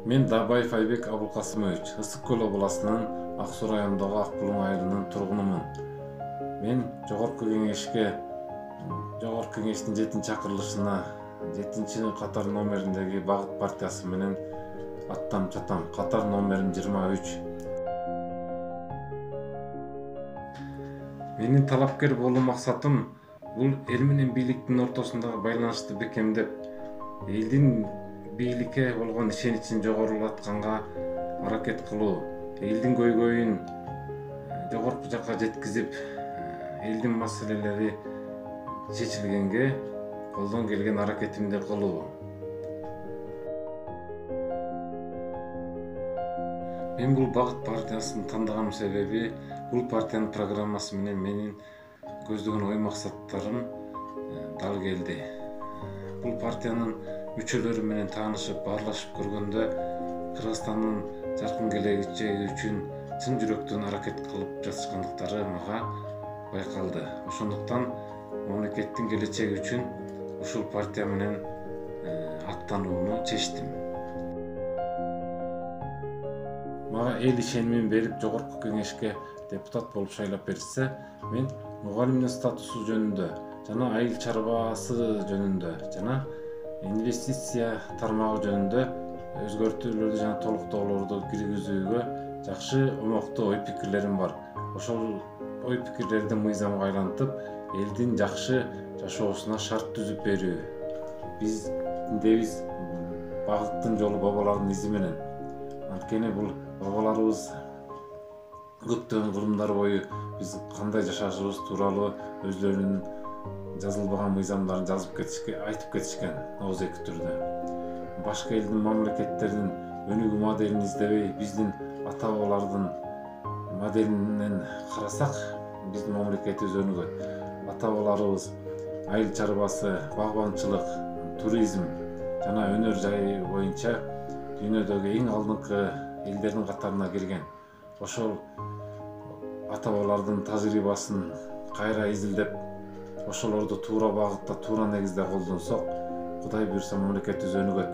Мен Дабаев Айбек Абулкасымович, Ысык Көл областынын Ак Суу районундагы Ак Булуң айылынын тургунумун. Мен Жогорку Кеңештин 7-чакырылышына 7-катар номериндеги Багыт партиясы менен аттанып жатам. Катар номерим 23. Менин талапкер болуу максатым бул эл менен бийликтин ортосундагы байланышты бекемдеп, элдин бийликке болгон ишеничин жогорулатканга аракет кылуу, элдин көйгөйүн жогорку жакка жеткизип, элдин маселелери чечилгенге колдон келген аракетимди кылуу. Мен бул Багыт партиясын тандаган себеби бул партиянын программасы менен менин көздөгөн ой максаттарым дал келди. Бул партиянын мүчөлөрү менен таанышып, баарлашып көргөндө Кыргызстандын жаркын келечеги үчүн чын жүрөктөн аракет кылып жатышкандыктары мага байкалды. Ошондуктан мамлекеттин келечеги үчүн ушул партия менен аттанууну чечтим. Мага эл ишенимин берип Жогорку Кеңешке депутат болуп шайлап беришсе, мен мугалимдин статусу жөнүндө жана айыл чарбасы жөнүндө жана инвестиция тармагы жөнүндө өзгөртүүлөрдү жана толуктоолорду киргизүүгө жакшы омоктуу ой пикирлерим бар. Ошол ой пикирлерди мыйзамга айлантып, элдин жакшы жашоосуна шарт түзүп берүү. Биз Багыттын жолу бабалардын изи менен. Анткени бул бабаларыбыз көптөгөн кылымдар бою биз кандай жашашыбыз тууралуу өзлөрүнүн жазылбаган мыйзамдарын айтып кетишкен оозеки түрдө. Башка элдин мамлекеттердин өнүгүү моделин издебей, биздин ата-бабалардын моделинен карасак, биздин мамлекетибиз өнүгөт. Ата-бабаларыбыз айыл чарбасы, багбанчылык, туризм жана өнөр жайы боюнча дүйнөдөгү эң алдыңкы элдердин катарына кирген. Ошол ата-бабалардын тажрыйбасын кайра изилдеп, ошолорду туура багытта, туура негизде колдонсок, Кудай буйрса мамлекетибиз өнүгөт.